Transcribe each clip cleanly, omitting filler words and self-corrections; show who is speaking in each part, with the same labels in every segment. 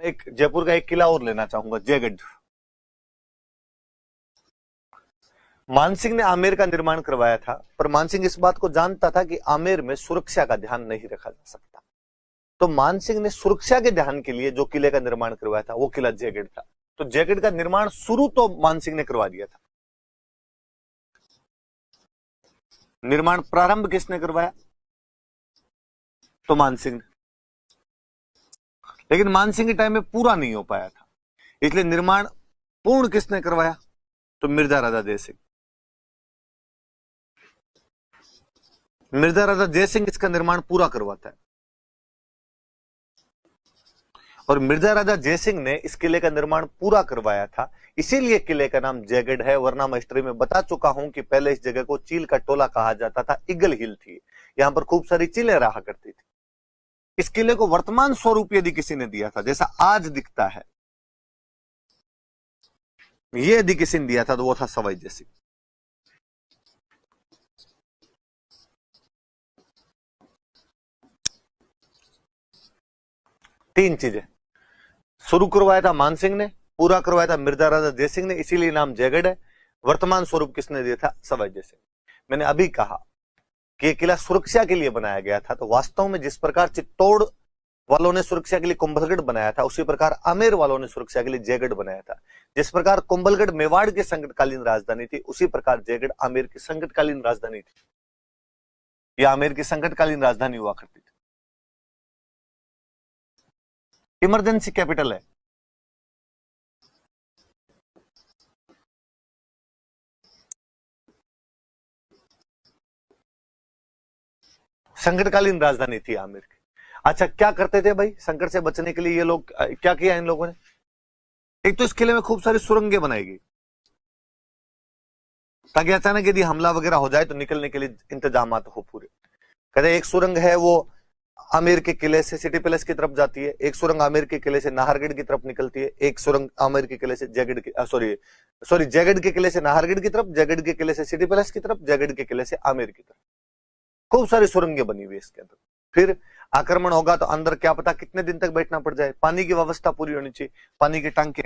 Speaker 1: एक जयपुर का एक किला और लेना चाहूंगा, जयगढ़। मानसिंह ने आमेर का निर्माण करवाया था, पर मानसिंह इस बात को जानता था कि आमेर में सुरक्षा का ध्यान नहीं रखा जा सकता। तो मानसिंह ने सुरक्षा के ध्यान के लिए जो किले का निर्माण करवाया था वो किला जयगढ़ था। तो जयगढ़ का निर्माण शुरू तो मानसिंह ने करवा दिया था। निर्माण प्रारंभ किसने करवाया? तो मानसिंह ने। लेकिन मानसिंह के टाइम में पूरा नहीं हो पाया था, इसलिए निर्माण पूर्ण किसने करवाया? तो मिर्जा राजा जयसिंह। मिर्जा राजा जयसिंह इसका निर्माण पूरा करवाता है। और मिर्जा राजा जयसिंह ने इस किले का निर्माण पूरा करवाया था, इसीलिए किले का नाम जयगढ़ है। वरना मैं हिस्ट्री में बता चुका हूं कि पहले इस जगह को चील का टोला कहा जाता था, ईगल हिल थी, यहां पर खूब सारी चीलें रहा करती थी। इस किले को वर्तमान स्वरूप यदि किसी ने दिया था, जैसा आज दिखता है, ये यदि किसी ने दिया था तो वो था सवाई जयसिंह। तीन चीजें शुरू करवाया था मानसिंह ने, पूरा करवाया था मिर्जा राजा जयसिंह ने, इसीलिए नाम जयगढ़ है। वर्तमान स्वरूप किसने दिया था? सवाई जयसिंह। मैंने अभी कहा कि यह किला सुरक्षा के लिए बनाया गया था, तो वास्तव में जिस प्रकार चित्तौड़ वालों ने सुरक्षा के लिए कुंभलगढ़ बनाया था, उसी प्रकार आमेर वालों ने सुरक्षा के लिए जयगढ़ बनाया था। जिस प्रकार कुंभलगढ़ मेवाड़ की संकटकालीन राजधानी थी, उसी प्रकार जयगढ़ आमेर की संकटकालीन राजधानी थी, या आमेर की संकटकालीन राजधानी हुआ करती थी। इमरजेंसी कैपिटल है। संकटकालीन राजधानी थी आमेर की। अच्छा, क्या करते थे भाई संकट से बचने के लिए ये लोग? क्या किया इन लोगों ने? एक तो इस किले में खूब सारी सुरंगें बनाई गई, ताकि अचानक यदि हमला वगैरह हो जाए तो निकलने के लिए इंतजाम हो पूरे। कहते एक सुरंग है वो आमेर के किले से सिटी पैलेस की तरफ जाती है, एक सुरंग आमेर के किले से नाहरगढ़ की तरफ निकलती है, एक सुरंग आमेर के किले से जयगढ़ की जयगढ़ के किले से नाहरगढ़ की तरफ, जयगढ़ के किले से सिटी पैलेस की तरफ, जयगढ़ के किले से आमेर की तरफ। खूब सारी सुरंगें बनी हुई इसके अंदर। फिर आक्रमण होगा तो अंदर क्या पता कितने दिन तक बैठना पड़ जाए। पानी की व्यवस्था पूरी होनी चाहिए, पानी के टांके,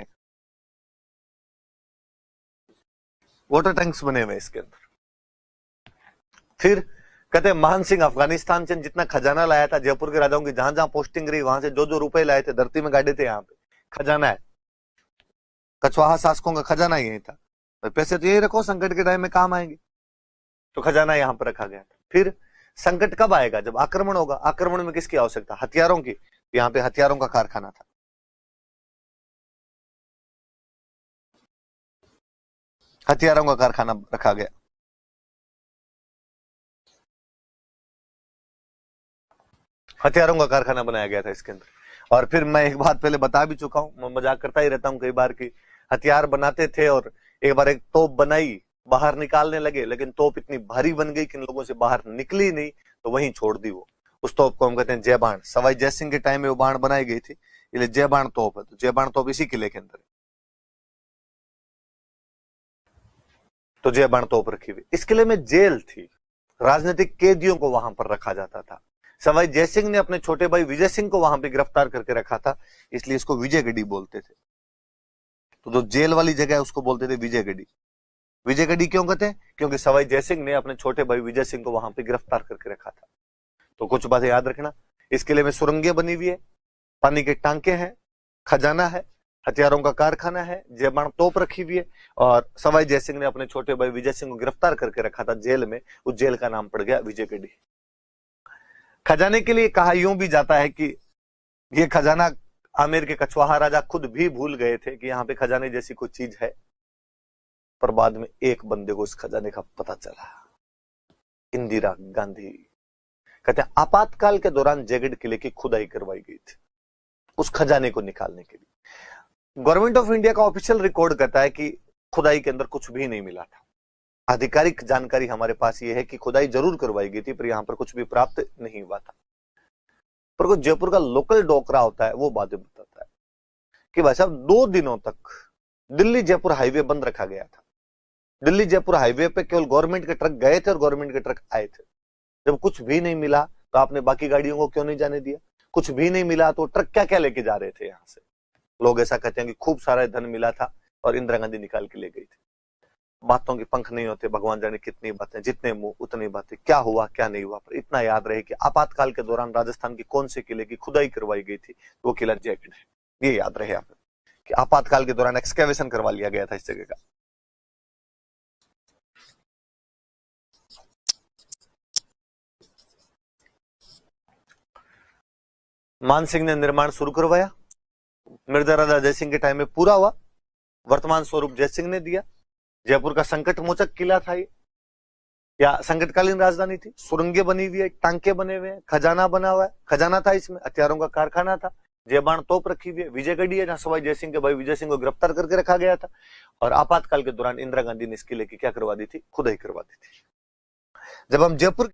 Speaker 1: वाटर टैंक्स बने हुए इसके अंदर। फिर कहते हैं मान सिंह अफगानिस्तान से जितना खजाना लाया था, जयपुर के राजाओं की जहां जहां पोस्टिंग रही वहां से जो जो रुपए लाए थे धरती में गाड़े थे, यहाँ पे खजाना है। कछवाहा शासकों का खजाना यही था, तो पैसे तो यही रखो, संकट के टाइम में काम आएंगे, तो खजाना यहां पर रखा गया था। फिर संकट कब आएगा? जब आक्रमण होगा। आक्रमण में किसकी आवश्यकता? हथियारों की। यहाँ पे हथियारों का कारखाना था। हथियारों का कारखाना रखा गया। हथियारों का कारखाना बनाया गया था इसके अंदर। और फिर मैं एक बात पहले बता भी चुका हूं, मैं मजाक करता ही रहता हूं कई बार की, हथियार बनाते थे और एक बार एक तोप बनाई, बाहर निकालने लगे, लेकिन तोप इतनी भारी बन गई कि इन लोगों से बाहर निकली नहीं, तो वहीं छोड़ दी वो। उस तोप को हम कहते हैं जय बाण। सवाई जयसिंह के टाइम में वो बाण बनाई गई थी, इसलिए जय बाण तोप है। तो जय बाण तोप इसी किले के अंदर है, तो जय बाण तोप रखी हुई। इस किले में जेल थी, राजनीतिक कैदियों को वहां पर रखा जाता था। सवाई जयसिंह ने अपने छोटे भाई विजय सिंह को वहां पे गिरफ्तार करके रखा था, इसलिए इसको विजयगढ़ी बोलते थे। तो जो जेल वाली जगह है उसको बोलते थे विजयगढ़ी। विजयगढ़ी क्यों कहते हैं? क्योंकि सवाई जयसिंह ने अपने छोटे भाई विजय सिंह को वहां पे गिरफ्तार करके रखा था। तो कुछ बातें याद रखना, इस किले में सुरंगें बनी हुई है, पानी के टांके हैं, खजाना है, हथियारों का कारखाना है, जयबाण तोप रखी हुई है, और सवाई जयसिंह ने अपने छोटे भाई विजय सिंह को गिरफ्तार करके रखा था जेल में। उस जेल का नाम पड़ गया विजयगढ़ी। खजाने के लिए कहा यूं भी जाता है कि ये खजाना आमेर के कछवाहा राजा खुद भी भूल गए थे कि यहाँ पे खजाने जैसी कोई चीज है, पर बाद में एक बंदे को इस खजाने का पता चला, इंदिरा गांधी। कहते हैं आपातकाल के दौरान जयगढ़ किले की खुदाई करवाई गई थी उस खजाने को निकालने के लिए। गवर्नमेंट ऑफ इंडिया का ऑफिशियल रिकॉर्ड कहता है कि खुदाई के अंदर कुछ भी नहीं मिला था। आधिकारिक जानकारी हमारे पास ये है कि खुदाई जरूर करवाई गई थी, पर यहां पर कुछ भी प्राप्त नहीं हुआ था। पर कोई जयपुर का लोकल डोकरा होता है, वो बातें बताता है कि भाई साहब 2 दिनों तक दिल्ली जयपुर हाईवे बंद रखा गया था। दिल्ली जयपुर हाईवे पे केवल गवर्नमेंट के ट्रक गए थे और गवर्नमेंट के ट्रक आए थे। जब कुछ भी नहीं मिला तो आपने बाकी गाड़ियों को क्यों नहीं जाने दिया? कुछ भी नहीं मिला तो ट्रक क्या क्या लेके जा रहे थे यहां से? लोग ऐसा कहते हैं कि खूब सारा धन मिला था और इंदिरा गांधी निकाल के ले गई थी। बातों के पंख नहीं होते, भगवान जाने कितनी बातें, जितने मुंह उतनी बातें। क्या हुआ क्या नहीं हुआ, पर इतना याद रहे कि आपातकाल के दौरान राजस्थान के कौन से किले की खुदाई करवाई गई थी, वो किला जयगढ़ है। ये याद रहे आप कि आपातकाल के दौरान एक्सकेवेशन करवा लिया गया था इस जगह का। मान सिंह ने निर्माण शुरू करवाया, मिर्जा राजा जयसिंह के टाइम में पूरा हुआ, वर्तमान स्वरूप जयसिंह ने दिया। जयपुर का संकट मोचक किला था ये, या संकटकालीन राजधानी थी। सुरंगें बनी हुई है, टांके बने हुए हैं, खजाना बना हुआ है, खजाना था इसमें, हथियारों का कारखाना था, जयबाण तोप रखी हुई है, विजयगढ़ी है जहां सवाई जयसिंह के भाई विजय सिंह को गिरफ्तार करके रखा गया था। और आपातकाल के दौरान इंदिरा गांधी ने इस किले की क्या करवा दी थी, खुदाई करवा दी थी। जब हम जयपुर